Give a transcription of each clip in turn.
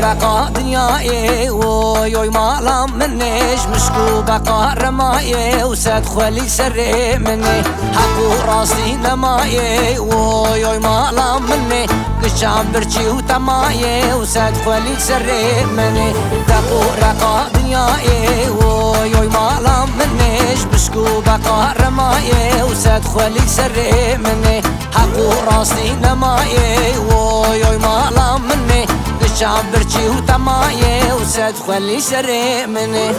رقا دنياي ويوي مالام منيش مشكو بقى رماي وسد خلي سري مني حقو راسي نماي ويوي مالام مني قشام برشي وتماي وسد خلي سري مني تقو رقا دنياي ويوي مالام منيش مشكو بقى رماي وسد خلي سري مني حقو راسي نماي ويوي مالام مني قشام برشي وتماي وسد خلي سري مني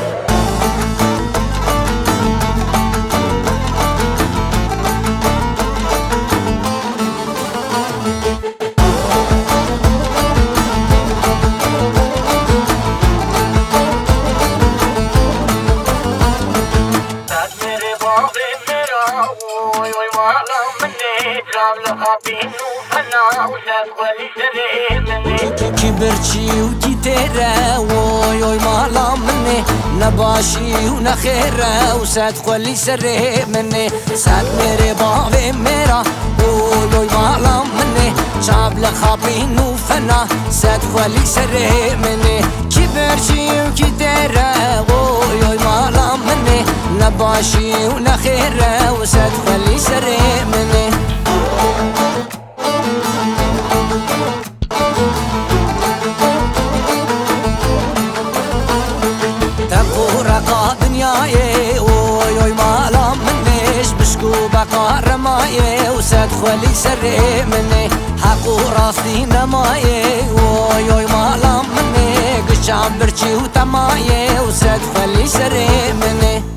كبرتشي وتيتيرا ويوي مالا مني نباشي ونخيرا وساد خلي سري مني ساد ميري بابي ميرا ويوي مالا مني شاب لخابين وفنا ساد خلي سري مني كبرتشي وتيتيرا ويوي مالا مني نباشي ونخيرا وساد خلي سري مني دنياي ويوي مالا منيش بشكو بقى رماي وسد خلي سري مني حقو راسي نماي ويوي مالا مني قشام برشي وتماي وسد خلي سري مني